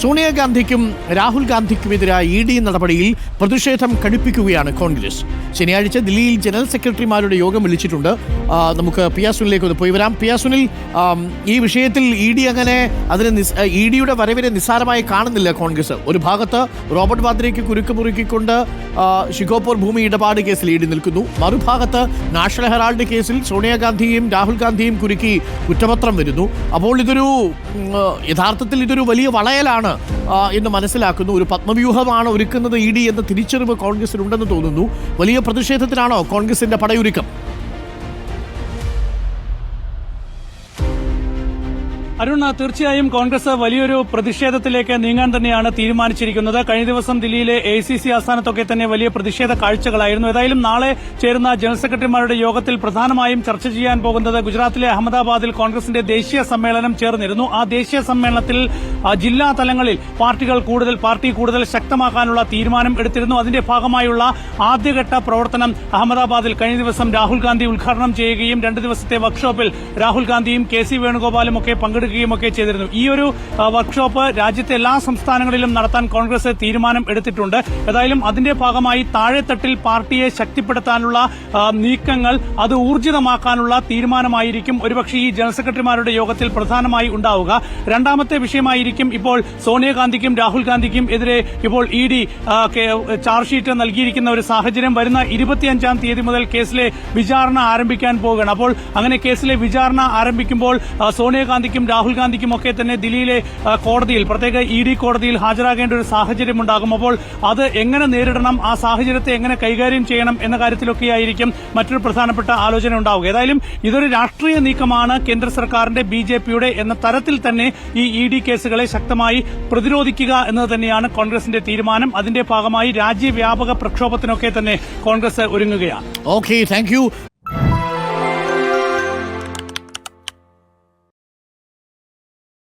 സോണിയാഗാന്ധിക്കും Rahul ഗാന്ധിക്കുമെതിരായ ED നടപടിയിൽ പ്രതിഷേധം കടുപ്പിക്കുകയാണ് കോൺഗ്രസ്. ശനിയാഴ്ച ദില്ലിയിൽ ജനറൽ സെക്രട്ടറിമാരുടെ യോഗം വിളിച്ചിട്ടുണ്ട്. നമുക്ക് പിയാസുനിലേക്ക് ഒന്ന് പോയി വരാം. പിയാസുനിൽ, ഈ വിഷയത്തിൽ ED അങ്ങനെ EDയുടെ വരവിനെ നിസ്സാരമായി കാണുന്നില്ല കോൺഗ്രസ്. ഒരു ഭാഗത്ത് റോബർട്ട് വാദ്രയ്ക്ക് കുരുക്ക് മുറുക്കിക്കൊണ്ട് ഷിഖോപൂർ ഭൂമി ഇടപാട് കേസിൽ ED നിൽക്കുന്നു. മറുഭാഗത്ത് നാഷണൽ ഹെറാൾഡ് കേസിൽ സോണിയാഗാന്ധിയും രാഹുൽ ഗാന്ധിയും കുരുക്കി കുറ്റപത്രം വരുന്നു. അപ്പോൾ യഥാർത്ഥത്തിൽ ഇതൊരു വലിയ വളയലാണ് എന്ന് മനസ്സിലാക്കുന്നു. ഒരു പത്മവ്യൂഹമാണ് ഒരുക്കുന്നത് ED എന്ന തിരിച്ചറിവ് കോൺഗ്രസിനുണ്ടെന്ന് തോന്നുന്നു. വലിയ പ്രതിഷേധത്തിനാണോ കോൺഗ്രസിന്റെ പടയൊരുക്കം? അരുൺ, തീർച്ചയായും കോൺഗ്രസ് വലിയൊരു പ്രതിഷേധത്തിലേക്ക് നീങ്ങാൻ തന്നെയാണ് തീരുമാനിച്ചിരിക്കുന്നത്. കഴിഞ്ഞ ദിവസം ദില്ലിയിലെ AICC ആസ്ഥാനത്തൊക്കെ തന്നെ വലിയ പ്രതിഷേധ കാഴ്ചകളായിരുന്നു. ഏതായാലും നാളെ ചേരുന്ന ജനറൽ സെക്രട്ടറിമാരുടെ യോഗത്തിൽ പ്രധാനമായും ചർച്ച ചെയ്യാൻ പോകുന്നത് ഗുജറാത്തിലെ അഹമ്മദാബാദിൽ കോൺഗ്രസിന്റെ ദേശീയ സമ്മേളനം ചേർന്നിരുന്നു. ആ ദേശീയ സമ്മേളനത്തിൽ ജില്ലാ തലങ്ങളിൽ പാർട്ടി കൂടുതൽ ശക്തമാക്കാനുള്ള തീരുമാനം എടുത്തിരുന്നു. അതിന്റെ ഭാഗമായുള്ള ആദ്യഘട്ട പ്രവർത്തനം അഹമ്മദാബാദിൽ കഴിഞ്ഞ ദിവസം രാഹുൽ ഗാന്ധി ഉദ്ഘാടനം ചെയ്യുകയും 2 ദിവസത്തെ വർക്ക്ഷോപ്പിൽ രാഹുൽ ഗാന്ധിയും KC വേണുഗോപാലും ഒക്കെ പങ്കെടുക്കുകയുമൊക്കെ ചെയ്തിരുന്നു. ഈ ഒരു വർക്ക്ഷോപ്പ് രാജ്യത്തെ എല്ലാ സംസ്ഥാനങ്ങളിലും നടത്താൻ കോൺഗ്രസ് തീരുമാനം എടുത്തിട്ടുണ്ട്. ഏതായാലും അതിന്റെ ഭാഗമായി താഴെത്തട്ടിൽ പാർട്ടിയെ ശക്തിപ്പെടുത്താനുള്ള നീക്കങ്ങൾ അത് ഊർജിതമാക്കാനുള്ള തീരുമാനമായിരിക്കും ഒരുപക്ഷെ ഈ ജനറൽ സെക്രട്ടറിമാരുടെ യോഗത്തിൽ പ്രധാനമായി ഉണ്ടാവുക. രണ്ടാമത്തെ വിഷയമായിരിക്കും ഇപ്പോൾ സോണിയാഗാന്ധിക്കും രാഹുൽ ഗാന്ധിക്കും എതിരെ ഇപ്പോൾ ED ചാർജ് ഷീറ്റ് നൽകിയിരിക്കുന്ന ഒരു സാഹചര്യം. വരുന്ന 25-ാം തീയതി മുതൽ കേസിലെ വിചാരണ ആരംഭിക്കാൻ പോവുകയാണ്. അപ്പോൾ അങ്ങനെ കേസിലെ വിചാരണ ആരംഭിക്കുമ്പോൾ സോണിയാഗാന്ധിക്കും രാഹുൽ ഗാന്ധിക്കും ഒക്കെ തന്നെ ദില്ലിയിലെ കോടതിയിൽ, പ്രത്യേക ED കോടതിയിൽ ഹാജരാകേണ്ട ഒരു സാഹചര്യം ഉണ്ടാകും. അപ്പോൾ അത് എങ്ങനെ നേരിടണം, ആ സാഹചര്യത്തെ എങ്ങനെ കൈകാര്യം ചെയ്യണം എന്ന കാര്യത്തിലൊക്കെയായിരിക്കും മറ്റൊരു പ്രധാനപ്പെട്ട ആലോചന ഉണ്ടാവുക. ഏതായാലും ഇതൊരു രാഷ്ട്രീയ നീക്കമാണ് കേന്ദ്ര സർക്കാരിന്റെ BJPയുടെ എന്ന തരത്തിൽ തന്നെ ഈ ED കേസുകളെ ശക്തമായി പ്രതിരോധിക്കുക എന്നത് തന്നെയാണ് കോൺഗ്രസിന്റെ തീരുമാനം. അതിന്റെ ഭാഗമായി രാജ്യവ്യാപക പ്രക്ഷോഭത്തിനൊക്കെ തന്നെ കോൺഗ്രസ് ഒരുങ്ങുകയാണ്. Okay, thank you.